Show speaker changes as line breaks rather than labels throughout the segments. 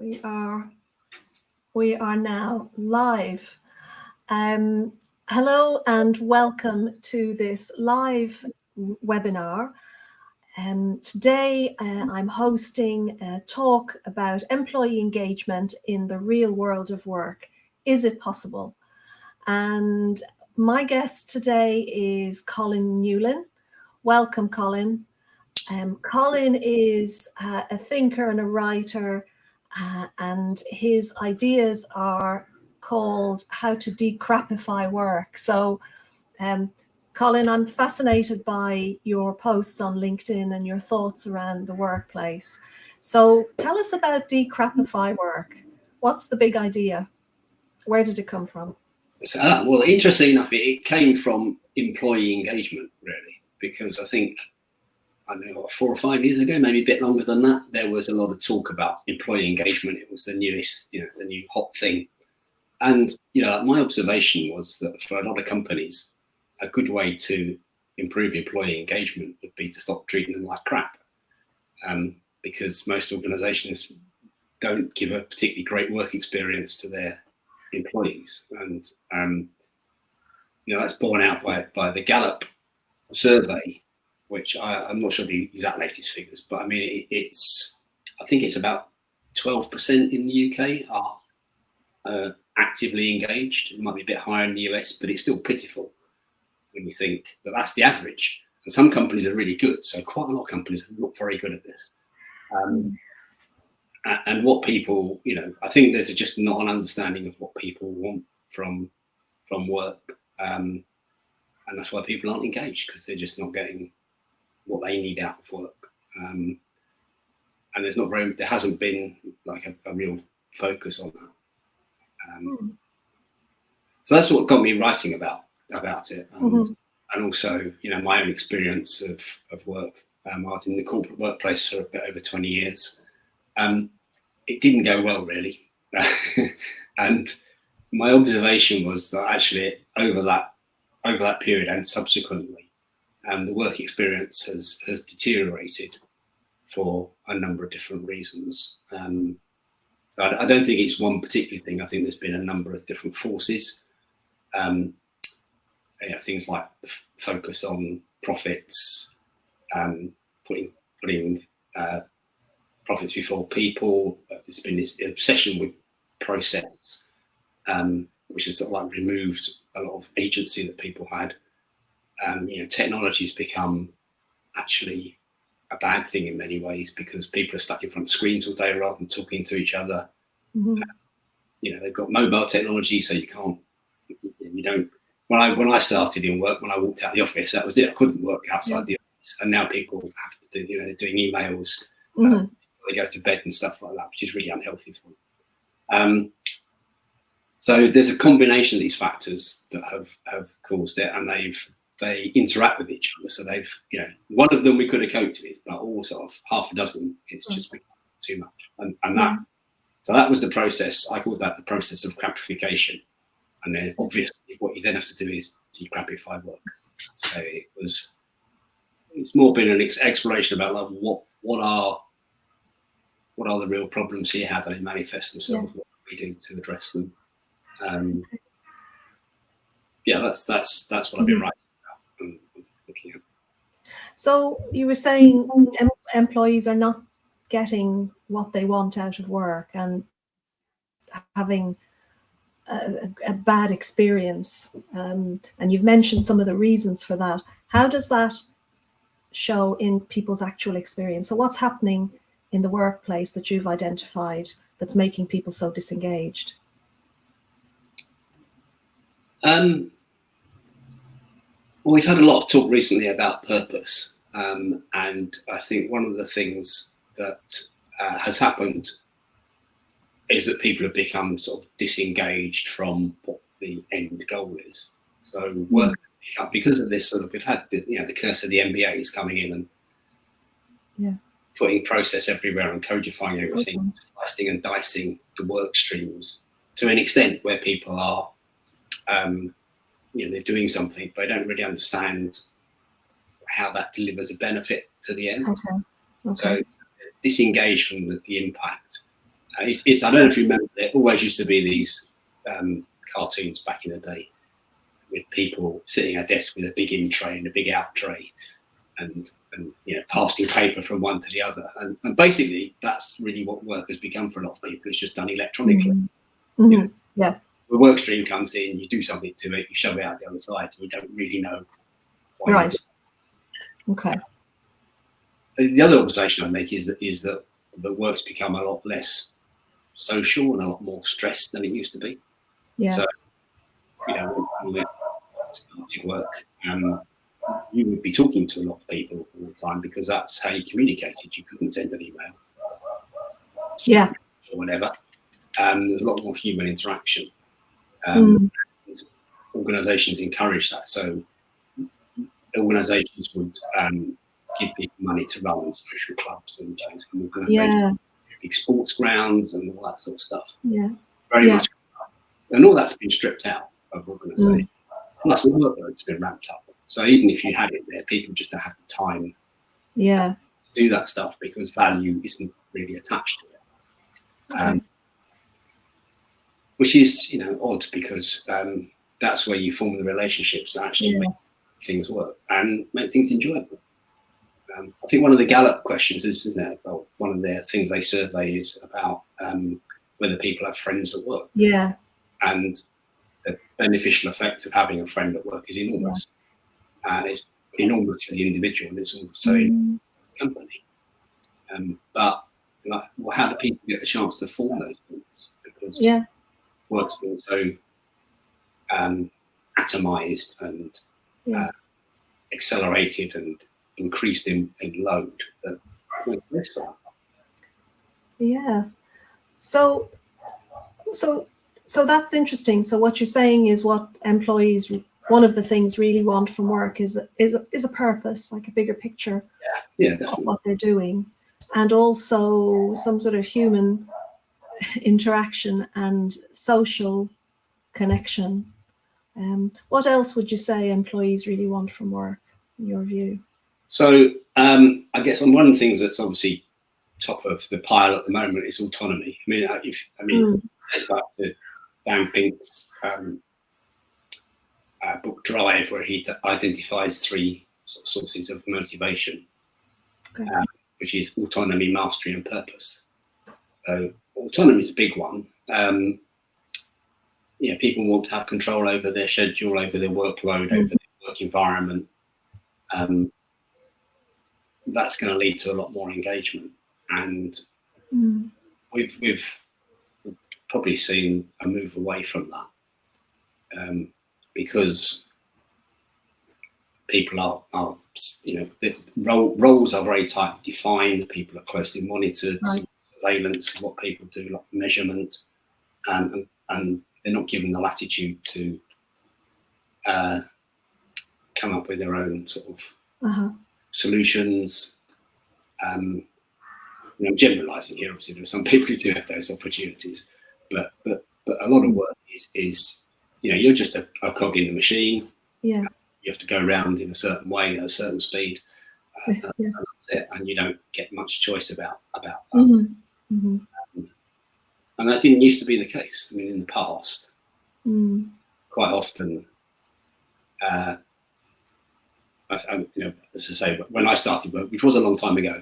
We are now live. Hello and welcome to this live webinar. Today I'm hosting a talk about employee engagement in the real world of work. Is it possible? And my guest today is Colin Newlyn. Welcome, Colin. Colin is a thinker and a writer, and his ideas are called How to Decrapify Work. So, Colin, I'm fascinated by your posts on LinkedIn and your thoughts around the workplace. So tell us about Decrapify Work. What's the big idea? Where did it come from?
Well, interesting enough, it came from employee engagement, really, because I think, I don't know, 4 or 5 years ago, maybe a bit longer than that, there was a lot of talk about employee engagement. It was the newest, the new hot thing. And, my observation was that for a lot of companies, a good way to improve employee engagement would be to stop treating them like crap. Because most organizations don't give a particularly great work experience to their employees. And, that's borne out by the Gallup survey, which I'm not sure the exact latest figures, but I mean, I think it's about 12% in the UK are actively engaged. It might be a bit higher in the US, but it's still pitiful when you think that that's the average. And some companies are really good. So quite a lot of companies are not very good at this. And what people, I think there's just not an understanding of what people want from work. And that's why people aren't engaged, because they're just not getting what they need out of work. And there hasn't been like a real focus on that. So that's what got me writing about it. And also, my own experience of work. I was in the corporate workplace for a bit over 20 years. It didn't go well, really. And my observation was that actually over that period and subsequently, the work experience has deteriorated for a number of different reasons. So I don't think it's one particular thing. I think there's been a number of different forces. Things like focus on profits, putting profits before people. There's been this obsession with process, which has sort of like removed a lot of agency that people had. Technology's become actually a bad thing in many ways, because people are stuck in front of screens all day rather than talking to each other. They've got mobile technology, so you don't. When I started in work, when I walked out of the office, that was it. I couldn't work outside the office, and now people have to do. They're doing emails. They go to bed and stuff like that, which is really unhealthy for them. So there's a combination of these factors that have caused it, and they interact with each other. So they've, one of them we could have coped with, but all sort of half a dozen, it's just become too much. And so that was the process. I called that the process of crapification. And then obviously what you then have to do is decrapify work. So it's more been an exploration about like what are the real problems here? How do they manifest themselves? What do we do to address them? That's what I've been writing about and looking at.
So you were saying employees are not getting what they want out of work and having a bad experience, and you've mentioned some of the reasons for that. How does that show in people's actual experience? So what's happening in the workplace that you've identified that's making people so disengaged?
Well, we've had a lot of talk recently about purpose, and I think one of the things that has happened is that people have become sort of disengaged from what the end goal is. So work, because of this sort of, we've had the curse of the MBAs coming in and putting process everywhere and codifying everything, slicing and dicing the work streams to an extent where people are, they're doing something, but they don't really understand how that delivers a benefit to the end. So disengaged from the impact. It's I don't know if you remember, there always used to be these cartoons back in the day with people sitting at a desk with a big in tray and a big out tray, and passing paper from one to the other, and basically that's really what work has become for a lot of people. It's just done electronically.
Mm-hmm. Yeah.
The work stream comes in, you do something to it, you shove it out the other side, and you don't really know why.
Right. Okay.
The other observation I make is that the work's become a lot less social and a lot more stressed than it used to be.
Yeah.
So, when we started work, you would be talking to a lot of people all the time because that's how you communicated. You couldn't send an email.
Yeah.
Or whatever. There's a lot more human interaction. Organisations encourage that. So organisations would give people money to run social clubs and some organisations, big sports grounds and all that sort of stuff.
Yeah.
Very much. And all that's been stripped out of organisations. Plus the workload's been ramped up. So even if you had it there, people just don't have the time to do that stuff because value isn't really attached to it.
Okay.
Which is, odd because that's where you form the relationships that actually make things work and make things enjoyable. I think one of the Gallup questions is, one of their things they survey is about whether people have friends at work.
Yeah.
And the beneficial effect of having a friend at work is enormous. And it's enormous for the individual and it's also in the company. But how do people get the chance to form those bonds? Because work's been so atomized and accelerated and increased in load that there's no place for that.
Yeah. So that's interesting. So what you're saying is what employees, one of the things really want from work is a purpose, like a bigger picture of what they're doing, and also some sort of human interaction and social connection. What else would you say employees really want from work, in your view?
So I guess one of the things that's obviously top of the pile at the moment is autonomy. It's back to Dan Pink's book Drive, where he identifies 3 sort of sources of motivation, which is autonomy, mastery, and purpose. So autonomy is a big one. People want to have control over their schedule, over their workload, over their work environment. That's going to lead to a lot more engagement, and we've probably seen a move away from that because people are the roles are very tightly defined. People are closely monitored, surveillance of what people do, like measurement, and they're not given the latitude to come up with their own sort of solutions. I'm generalizing here. Obviously, there are some people who do have those opportunities, but a lot of work is you're just a cog in the machine.
Yeah.
You have to go around in a certain way at a certain speed, and that's it. And you don't get much choice about that. And that didn't used to be the case. I mean, in the past, quite often, as I say, when I started work, which was a long time ago,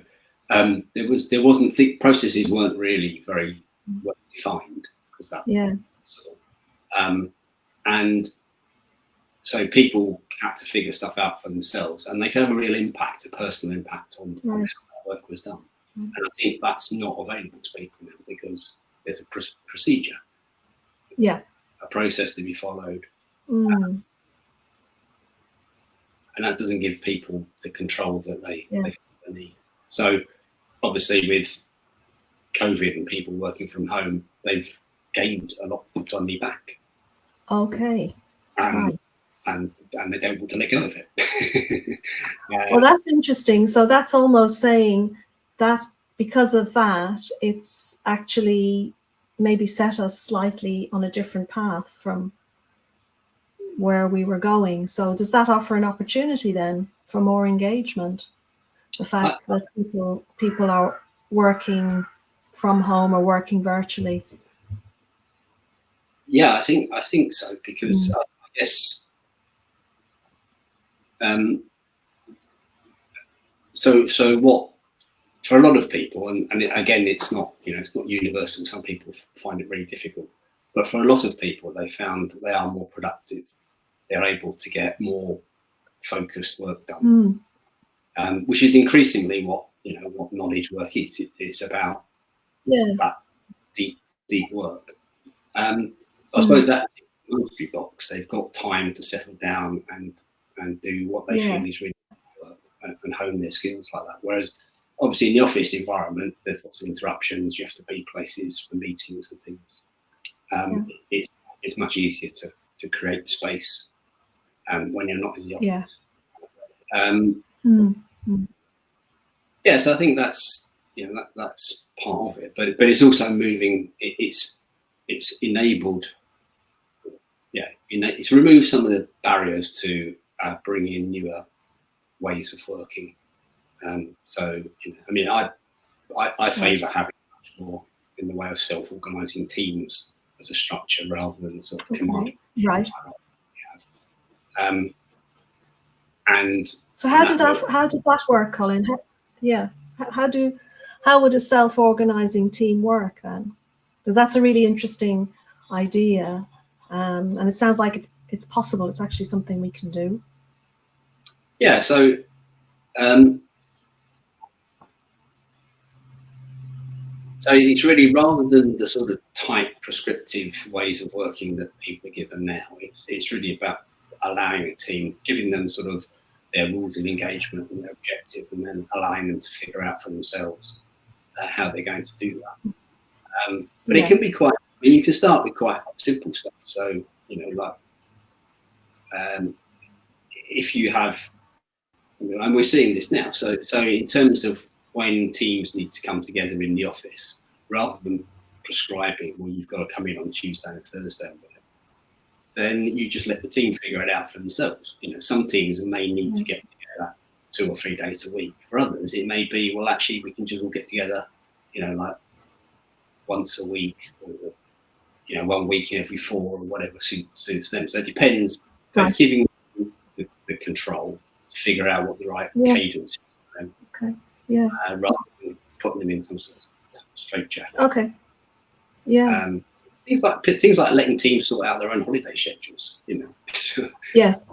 processes weren't really very well defined because that. And so people had to figure stuff out for themselves, and they can have a real impact, a personal impact on how that work was done. And I think that's not available to people now because there's a procedure, a process to be followed, and that doesn't give people the control that they need. So obviously with COVID and people working from home, they've gained a lot of autonomy back.
Okay.
And they don't want to let go of it.
Well, that's interesting. So that's almost saying that because of that, it's actually maybe set us slightly on a different path from where we were going. So does that offer an opportunity then for more engagement? The fact that people are working from home or working virtually?
Yeah, I think so, because I guess so what for a lot of people, and again, it's not universal. Some people find it really difficult, but for a lot of people, they found they are more productive. They're able to get more focused work done, which is increasingly what knowledge work is. It's about that deep work. So I suppose that industry box, they've got time to settle down and do what they feel is really work and hone their skills like that. Whereas obviously in the office environment, there's lots of interruptions. You have to be places for meetings and things. It's much easier to create space when you're not in the office. So I think that's that's part of it. But it's also moving. It's enabled. It's removed some of the barriers to bring in newer ways of working. So I mean, I favour having much more in the way of self-organising teams as a structure rather than sort of command.
Right.
And
so how does that work, Colin? How would a self-organising team work then? Because that's a really interesting idea, and it sounds like it's possible. It's actually something we can do.
Yeah. So. So it's really, rather than the sort of tight prescriptive ways of working that people are given now, it's really about allowing a team, giving them sort of their rules of engagement and their objective, and then allowing them to figure out for themselves how they're going to do that. But it can be quite, I mean, you can start with quite simple stuff. So, like if you have, and we're seeing this now. So in terms of when teams need to come together in the office, rather than prescribing, well, you've got to come in on Tuesday and Thursday, or whatever, then you just let the team figure it out for themselves. Some teams may need to get together 2 or 3 days a week. For others, it may be, well, actually, we can just all get together, like once a week, or 1 week in every 4, or whatever suits them. So it depends. So it's giving the control to figure out what the right cadence is for them.
Okay.
Rather than putting them in some sort of straitjacket.
Okay. Yeah.
Things like letting teams sort out their own holiday schedules.
Yes.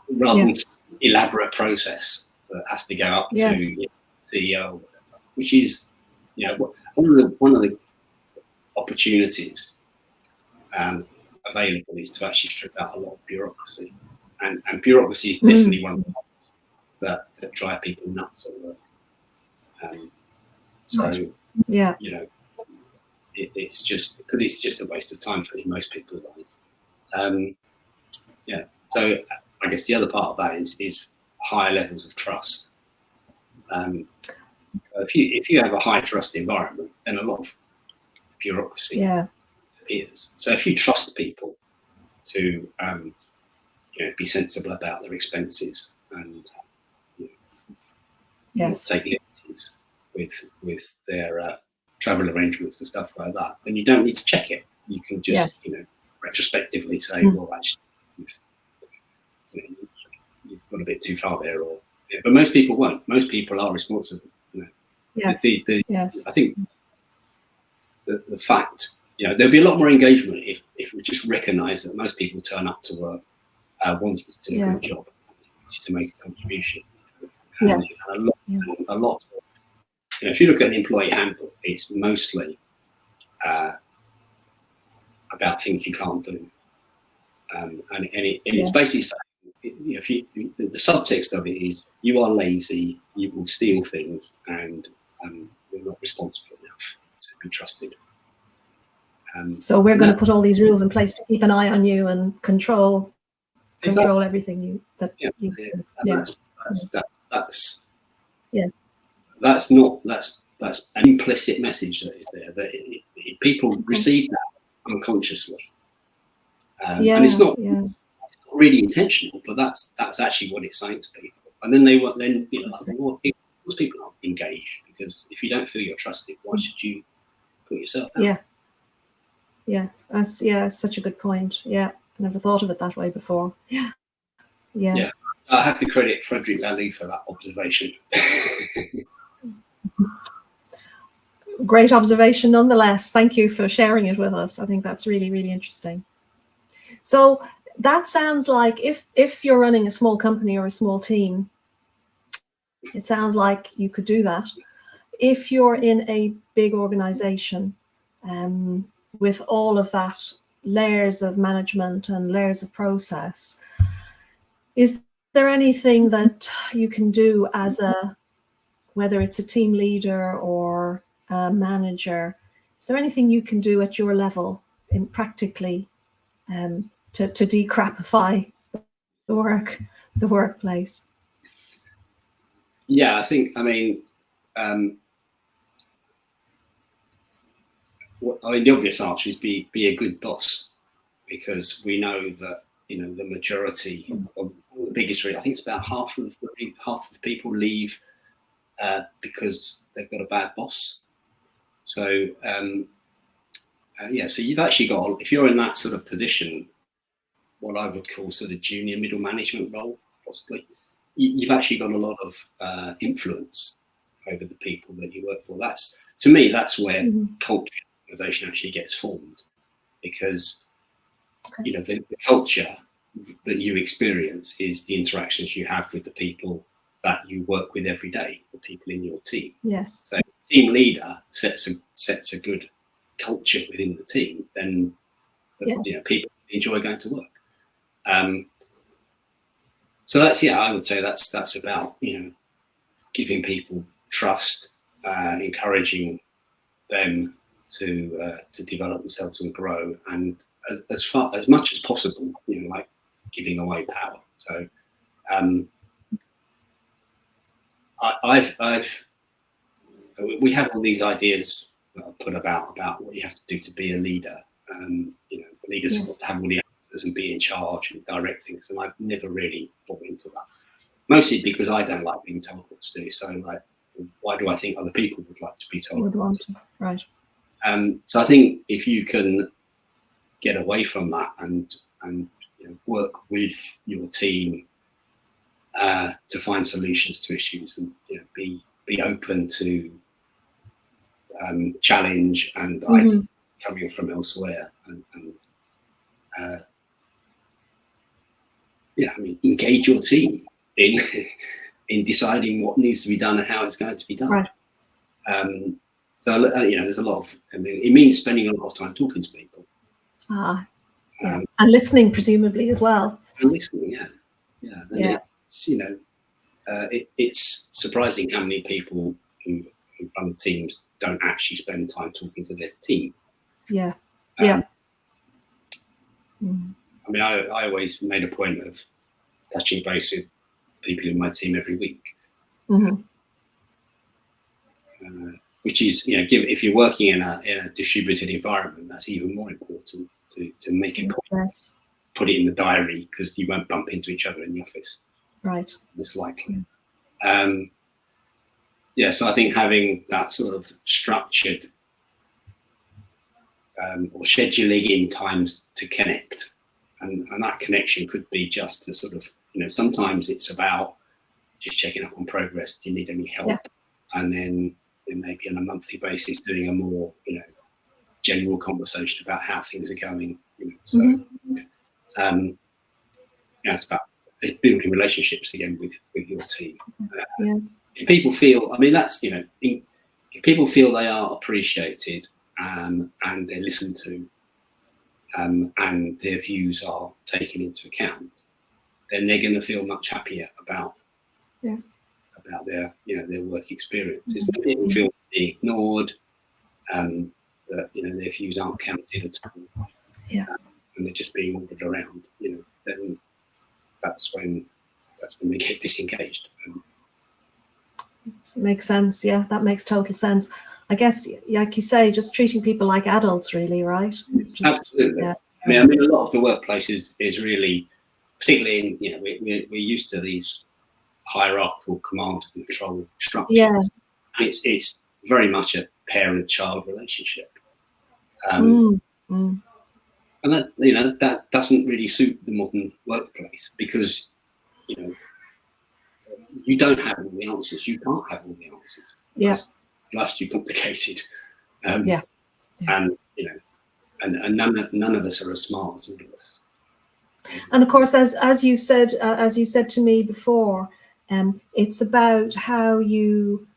Rather than elaborate process that has to go up to CEO, which is one of the opportunities available is to actually strip out a lot of bureaucracy, and bureaucracy is definitely one of the things that drive people nuts at work. It's just because it's just a waste of time for most people's lives. So I guess the other part of that is higher levels of trust. If you have a high trust environment, then a lot of bureaucracy disappears. So if you trust people to be sensible about their expenses and take liberties with their travel arrangements and stuff like that, then you don't need to check it. You can just retrospectively say, well, actually, you've gone a bit too far there, but most people won't. Most people are responsible. I think the fact, there'll be a lot more engagement if we just recognise that most people turn up to work wanting to do a good job, to make a contribution. And a lot of, if you look at an employee handbook, it's mostly about things you can't do, and it's basically saying, the subtext of it is you are lazy, you will steal things, and you're not responsible enough to be trusted.
So we're going to put all these rules in place to keep an eye on you and control everything that's an
implicit message that is there, that people receive that unconsciously, and it's not really intentional, but that's actually what it's saying to people. And then most people aren't engage, because if you don't feel you're trusted, why should you put yourself out?
That's such a good point. I never thought of it that way before. Yeah.
I have to credit Frederick Lally for that observation.
Great observation nonetheless. Thank you for sharing it with us. I think that's really, really interesting. So that sounds like if you're running a small company or a small team, it sounds like you could do that. If you're in a big organization, with all of that layers of management and layers of process, is there anything that you can do as whether it's a team leader or a manager, is there anything you can do at your level in practically to decrapify the workplace?
Yeah, I think, the obvious answer is be a good boss, because we know that, the majority of the biggest, I think it's about half of people leave because they've got a bad boss. So so you've actually got, if you're in that sort of position, what I would call sort of junior middle management role, possibly, you've actually got a lot of influence over the people that you work for. That's, to me, that's where culture in an organization actually gets formed, because the culture that you experience is the interactions you have with the people that you work with every day, the people in your team.
Yes.
So if the team leader sets a good culture within the team, then people enjoy going to work. So that's, I would say that's about, giving people trust, encouraging them to develop themselves and grow, and as much as possible, like giving away power. So we have all these ideas that are put about what you have to do to be a leader. Leaders have to have all the answers and be in charge and direct things, and I've never really bought into that. Mostly because I don't like being told what to do. So, why do I think other people would like to be told?
Would want to, right?
So I think if you can get away from that and work with your team to find solutions to issues, and be open to challenge and ideas coming from elsewhere, and engage your team in deciding what needs to be done and how it's going to be done.
Right.
So there's a lot of. It means spending a lot of time talking to people.
And listening, presumably, as well.
And listening, it's surprising how many people who run teams don't actually spend time talking to their team. I always made a point of touching base with people in my team every week, which is, if you're working in a distributed environment, that's even more important to make it, put it in the diary, because you won't bump into each other in the office.
Right.
It's likely. So I think having that sort of structured or scheduling in times to connect, and that connection could be just to sort of, sometimes it's about just checking up on progress. Do you need any help? And then maybe on a monthly basis doing a more, general conversation about how things are going. It's about building relationships again with your team. If people feel, if people feel they are appreciated and they're listened to, and their views are taken into account, then they're going to feel much happier about their their work experiences. When people feel being ignored, that their views aren't counted at all, and they're just being ordered around, then that's when they get disengaged.
Makes sense. Yeah, that makes total sense. I guess, like you say, just treating people like adults, really, right?
Absolutely. A lot of the workplace is really, particularly in, we're used to these hierarchical command and control structures. it's very much a parent-child relationship.
Mm. Mm.
And that, that doesn't really suit the modern workplace, because, you don't have all the answers. You can't have all the answers.
Yeah.
Because life's too complicated.
Yeah.
And, and none of us are as smart as all of us.
And of course, as you said to me before, it's about how you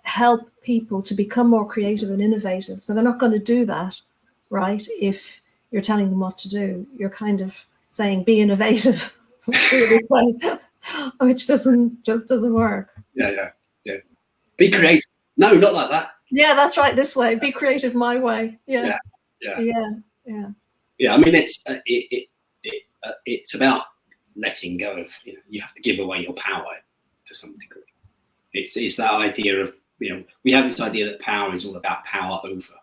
help people to become more creative and innovative. So they're not going to do that, right, if you're telling them what to do. You're kind of saying, be innovative, do it this way, which just doesn't work.
Yeah. Be creative. No, not like that.
Yeah, that's right. This way. Be creative my way. Yeah.
Yeah. I mean, it's about letting go of. You have to give away your power to some degree. It's that idea of, we have this idea that power is all about power over,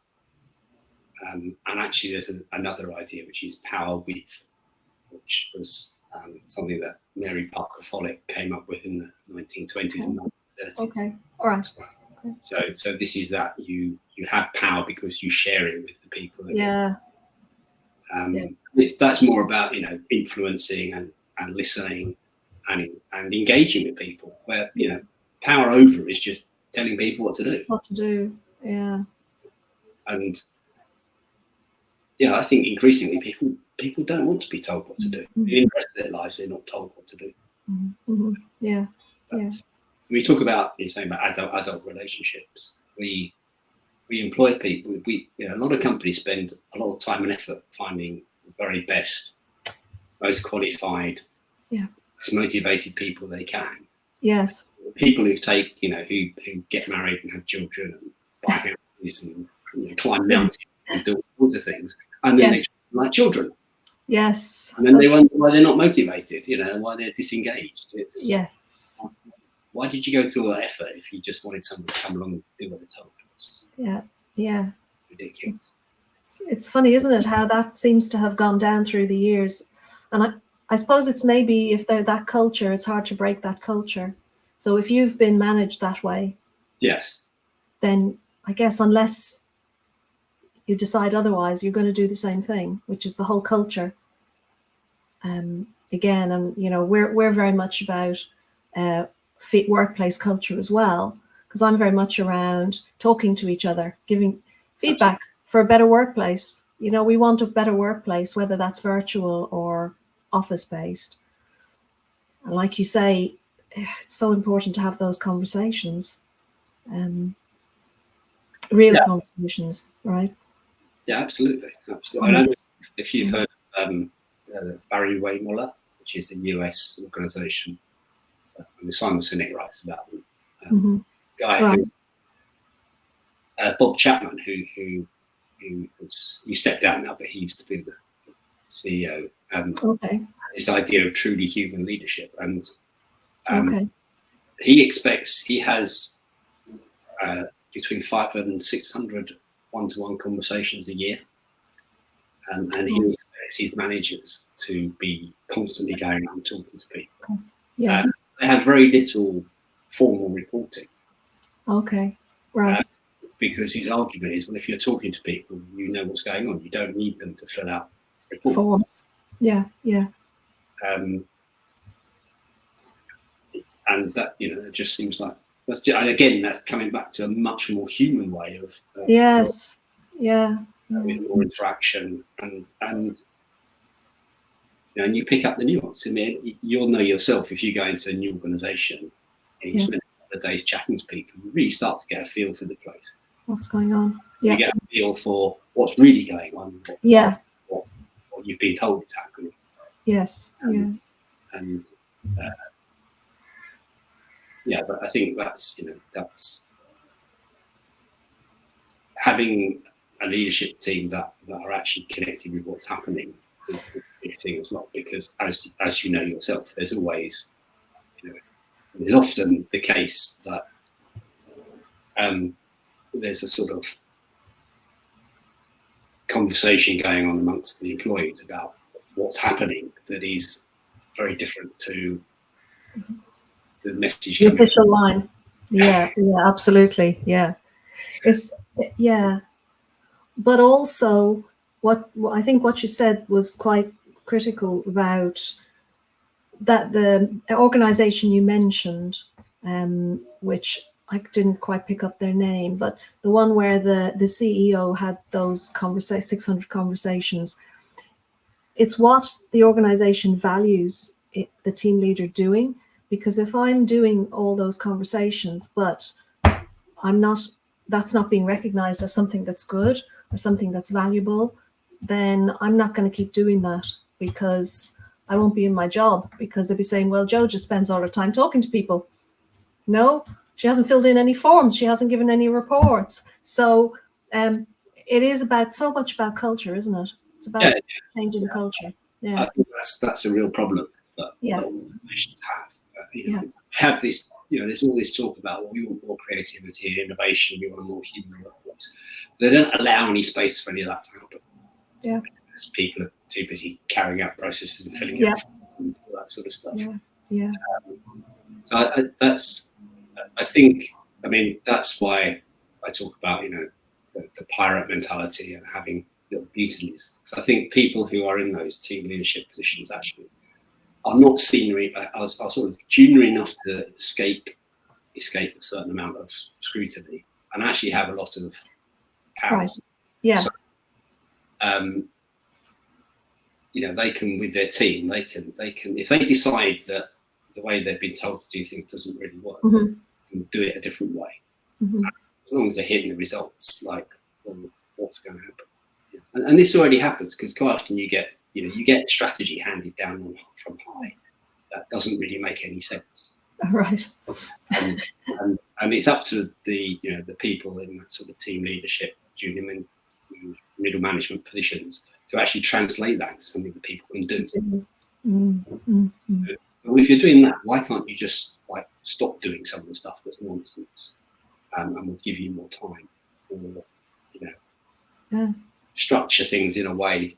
and actually there's another idea, which is power with, which was something that Mary Parker Follett came up with in the 1920s and 1930s. Okay,
all right.
Okay. So this is that you have power because you share it with the people. That's more about influencing and listening and engaging with people. Where power over is just telling people what to do.
Yeah.
And I think increasingly people don't want to be told what to do. In the rest of their lives, they're not told what to do.
Mm-hmm. Yeah.
When we talk about, you're saying about adult relationships, we employ people. A lot of companies spend a lot of time and effort finding the very best, most qualified, most motivated people they can.
Yes.
People who who get married and have children and buy houses and climb mountains and do all sorts of things, and then they like children.
Yes.
And then they wonder why they're not motivated, why they're disengaged.
Yes.
Why did you go to all that effort if you just wanted someone to come along and do what they told?
Yeah.
Ridiculous.
It's funny, isn't it, how that seems to have gone down through the years. And I suppose it's maybe, if they're that culture, it's hard to break that culture. So if you've been managed that way,
yes,
then I guess unless you decide otherwise, you're going to do the same thing, which is the whole culture. Again, and we're very much about workplace culture as well, because I'm very much around talking to each other, giving feedback for a better workplace. We want a better workplace, whether that's virtual or office based. And like you say, it's so important to have those conversations, real conversations, right?
Yeah, absolutely. I don't know if you've heard of Barry Wehmuller, which is a US organization. Simon Sinek writes about them. Guy Bob Chapman, who stepped out now, but he used to be the CEO. This idea of truly human leadership, and he has between 500 and 600 one-to-one conversations a year, and he expects his managers to be constantly going out and talking to people. They have very little formal reporting. Because his argument is, well, if you're talking to people, you know what's going on. You don't need them to fill out reports.
Forms. Yeah.
And that, it just seems like that's coming back to a much more human way of with more interaction and you pick up the nuance. I mean, you'll know yourself if you go into a new organisation and you spend a couple of days chatting to people, you really start to get a feel for the place.
What's going on?
You get a feel for what's really going on. What you've been told is happening.
Yes.
And but I think that's having a leadership team that are actually connected with what's happening is a big thing as well, because as you know yourself, there's always there's often the case that there's a sort of conversation going on amongst the employees about what's happening that is very different to the message.
The official line. Yeah, absolutely. Yeah. It's, yeah. But also I think what you said was quite critical about that the organization you mentioned, which I didn't quite pick up their name, but the one where the CEO had those 600 conversations, it's what the organization values the team leader doing. Because if I'm doing all those conversations, but I'm not, that's not being recognized as something that's good or something that's valuable, then I'm not going to keep doing that, because I won't be in my job, because they'll be saying, well, Joe just spends all her time talking to people. No, she hasn't filled in any forms. She hasn't given any reports. So it is about so much about culture, isn't it? It's about changing the culture. Yeah.
I think that's a real problem that organizations have. Have this, there's all this talk about, well, we want more creativity and innovation, we want a more human workforce. They don't allow any space for any of that to happen.
Yeah.
Because people are too busy carrying out processes and filling out and all that sort of stuff.
Yeah.
So I think, that's why I talk about, the pirate mentality and having little mutinies. So I think people who are in those team leadership positions actually are not senior, are sort of junior enough to escape a certain amount of scrutiny and actually have a lot of power.
Right. Yeah.
So, they can, with their team, they can, if they decide that the way they've been told to do things doesn't really work,
Mm-hmm.
and do it a different way.
Mm-hmm.
As long as they're hitting the results, like, well, what's going to happen? And this already happens, because quite often you get strategy handed down from high that doesn't really make any sense.
Right.
And it's up to the people in that sort of team leadership, junior middle management positions to actually translate that into something that people can do.
Mm-hmm.
So if you're doing that, why can't you just stop doing some of the stuff that's nonsense, and we'll give you more time, or structure things in a way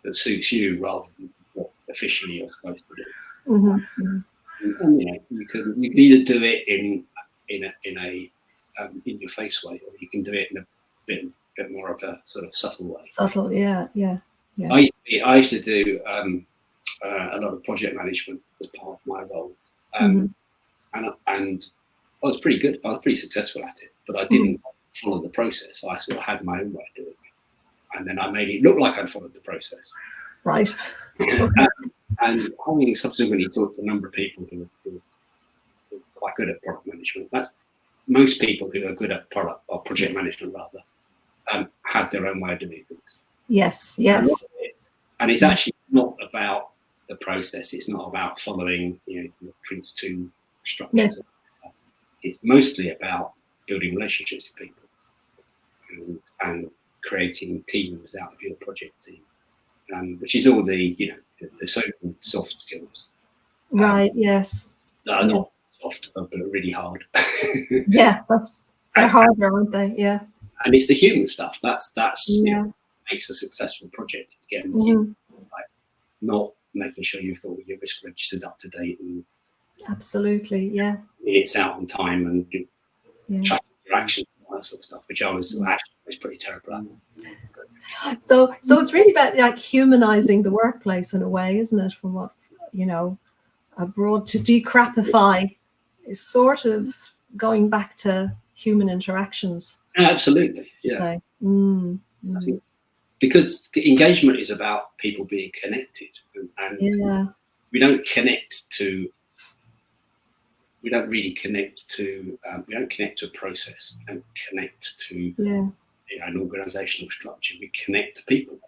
that suits you rather than what officially you're supposed to do.
Mm-hmm.
And you can either do it in your face way, or you can do it in a bit more of a sort of subtle way.
Subtle, yeah.
I used to do a lot of project management as part of my role, and I was pretty good. I was pretty successful at it, but I didn't follow the process. I sort of had my own way of doing it, and then I made it look like I'd followed the process.
Right.
And having subsequently talked to a number of people who are quite good at product management, that's most people who are good at product or project management rather, have their own way of doing things.
Yes.
And it's actually not about the process. It's not about following your Prince 2 structures. No. It's mostly about building relationships with people and creating teams out of your project team, which is all the so-called soft skills.
Right. Yes.
That are not soft, but really hard.
Yeah, they're harder, aren't they? Yeah.
And it's the human stuff. That's makes a successful project. It's getting the human, not making sure you've got all your risk registers up to date and
absolutely, yeah.
It's out on time and tracking your actions and all that sort of stuff, which I was actually pretty terrible at.
So it's really about humanizing the workplace in a way, isn't it? From what abroad to decrapify is sort of going back to human interactions.
Absolutely,
yeah.
I think because engagement is about people being connected, and we don't really connect to we don't connect to a process. We don't connect to an organizational structure. We connect to people.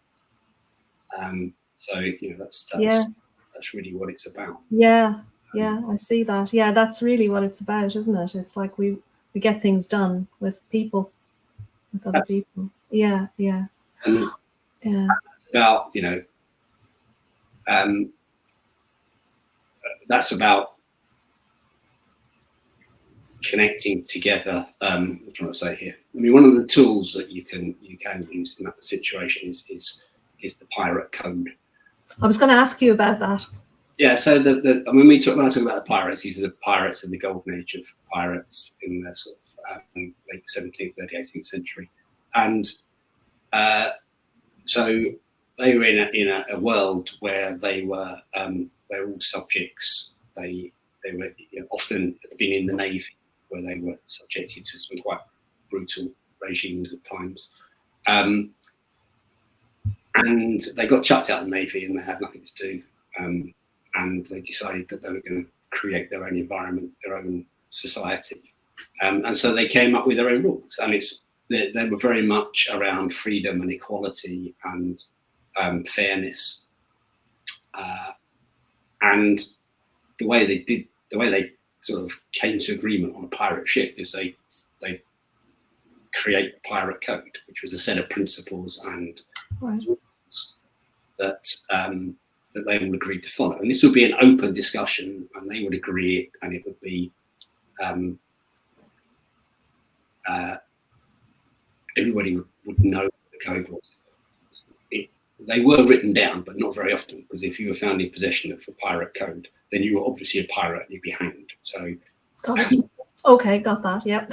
So that's really what it's about.
Yeah, I see that. Yeah, that's really what it's about, isn't it? It's like we get things done with people, with other people. Yeah.
And it's about that's about connecting together. What I'm trying to say here. I mean, one of the tools that you can use in that situation is the pirate code.
I was going to ask you about that.
Yeah, so when I talk about the pirates, these are the pirates in the golden age of pirates in the sort of late 17th, early 18th century, and so they were in a world where they were all subjects. They were often been in the navy, where they were subjected to some quite brutal regimes at times. And they got chucked out of the navy and they had nothing to do. And they decided that they were going to create their own environment, their own society. And so they came up with their own rules. And they were very much around freedom and equality and fairness. And the way they sort of came to agreement on a pirate ship is they create a pirate code, which was a set of principles and rules that they all agreed to follow. And this would be an open discussion, and they would agree, and it would be everybody would know what the code was. They were written down, but not very often, because if you were found in possession of a pirate code, then you were obviously a pirate and you'd be hanged. So,
okay, got that. Yeah.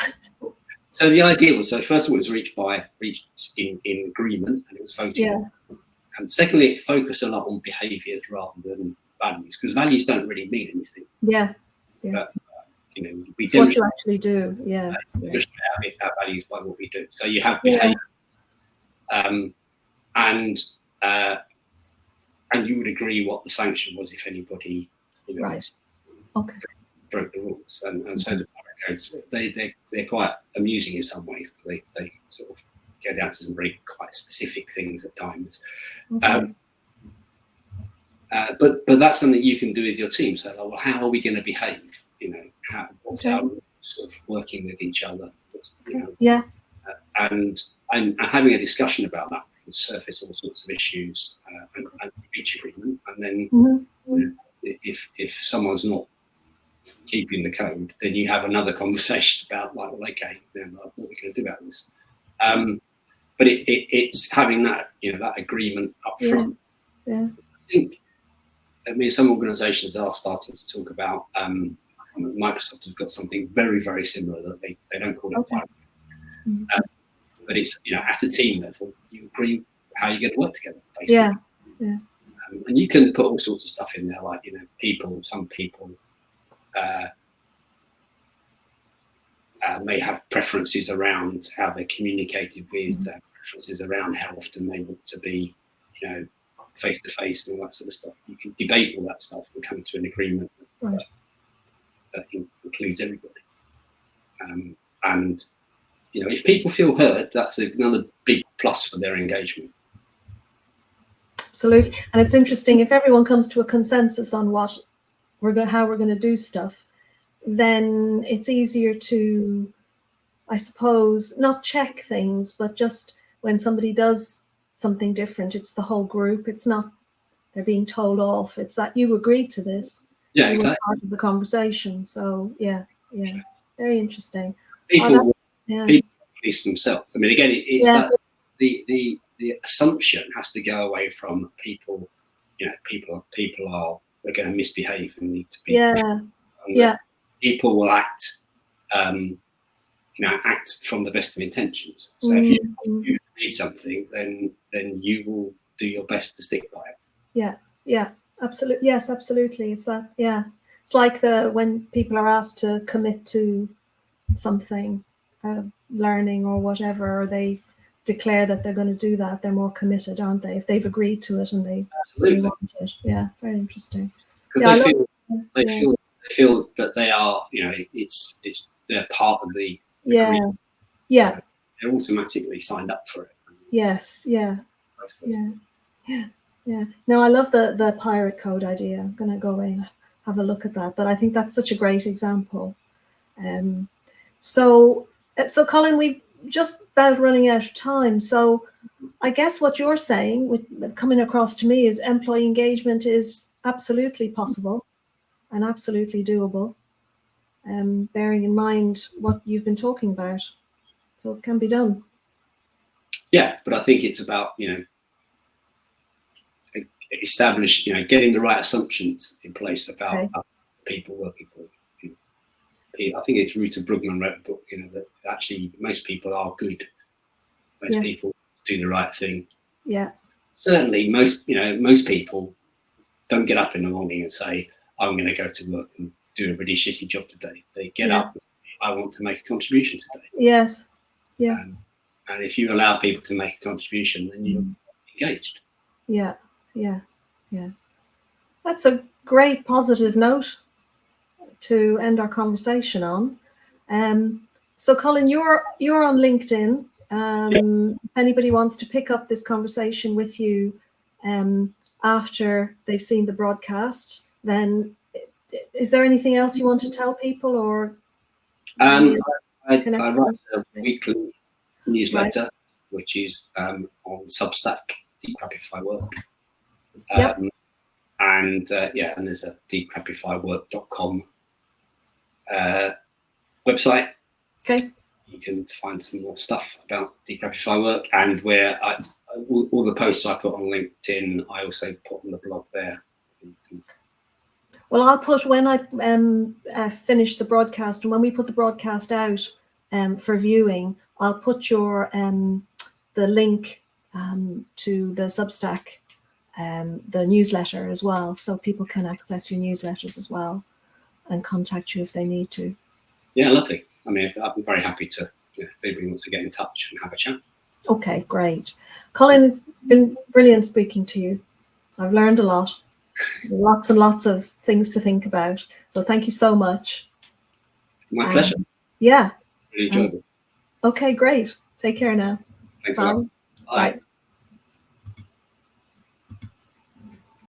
So the idea was, so first of all, it was reached in agreement, and it was voted.
Yeah.
And secondly, it focused a lot on behaviours rather than values, because values don't really mean anything.
Yeah.
But, we
it's what you actually do. Yeah.
Demonstrate our values by what we do. So you have behaviour, and you would agree what the sanction was if anybody,
right. Okay.
broke the rules. And so the pirate codes, they're quite amusing in some ways, because they sort of go down to some very quite specific things at times. Okay. But that's something you can do with your team. So, well, how are we going to behave? What's our rules of working with each other?
Yeah.
And having a discussion about that can surface all sorts of issues and reach agreement. And then if someone's not keeping the code, then you have another conversation about, like, well, okay, then what are we going to do about this? But it's having that that agreement up front.
Yeah.
I think some organisations are starting to talk about. Microsoft has got something very, very similar that they don't call it pirate. But it's at a team level, you agree how you're going to work together, basically.
Yeah.
And you can put all sorts of stuff in there, like some people may have preferences around how they're communicated with, preferences around how often they want to be, face to face and all that sort of stuff. You can debate all that stuff and come to an agreement that includes everybody. And if people feel heard, that's another big plus for their engagement.
Absolutely. And it's interesting, if everyone comes to a consensus on how we're going to do stuff, then it's easier to, I suppose, not check things, but just when somebody does something different, it's the whole group. It's not they're being told off. It's that you agreed to this.
Yeah,
you
exactly.
were part of the conversation. So yeah, very interesting.
People police themselves. I mean, again, it's that the assumption has to go away from people. People they're going to misbehave and need to be. People will act. Act from the best of intentions. So if you read something, then you will do your best to stick by it.
Yeah, absolutely. Yes, absolutely. It's that. Yeah, it's like when people are asked to commit to something, learning or whatever, or they declare that they're going to do that, they're more committed, aren't they? If they've agreed to it and they want it. Yeah, very interesting.
Because they feel that they are. They're part of the.
Yeah.
They're automatically signed up for it.
Yes. Yeah. No, I love the pirate code idea. I'm going to go away and have a look at that. But I think that's such a great example. So Colin, we've just about running out of time. So I guess what you're saying, coming across to me, is employee engagement is absolutely possible and absolutely doable. Bearing in mind what you've been talking about, so it can be done.
Yeah, but I think it's about establish, getting the right assumptions in place about
Okay.
people working for you. I think it's Rita Brugman wrote a book, that actually most people are good. Most people do the right thing.
Yeah.
Certainly, most people don't get up in the morning and say, I'm going to go to work and do a really shitty job today. They get up and say, I want to make a contribution today.
Yes. Yeah.
And if you allow people to make a contribution, then you're engaged.
Yeah. Yeah. Yeah. That's a great positive note to end our conversation on. So Colin, you're on LinkedIn. If anybody wants to pick up this conversation with you after they've seen the broadcast, then is there anything else you want to tell people, or
I write a weekly newsletter,
right,
which is on Substack, Decrapify Work. And there's a decrapifywork.com website.
Okay.
You can find some more stuff about Decrapify Work, and where all the posts I put on LinkedIn, I also put on the blog there.
Well, I'll put, when I finish the broadcast, and when we put the broadcast out for viewing, I'll put your the link to the Substack, the newsletter as well, so people can access your newsletters as well and contact you if they need to. Yeah,
lovely. I mean, I'm very happy to, if anybody wants to get in touch and have a chat.
Okay, great. Colin, it's been brilliant speaking to you. I've learned a lot. Lots and lots of things to think about. So thank you so much.
My pleasure.
Yeah.
Really enjoyable.
Okay, great. Take care now.
Thanks a lot.
Bye.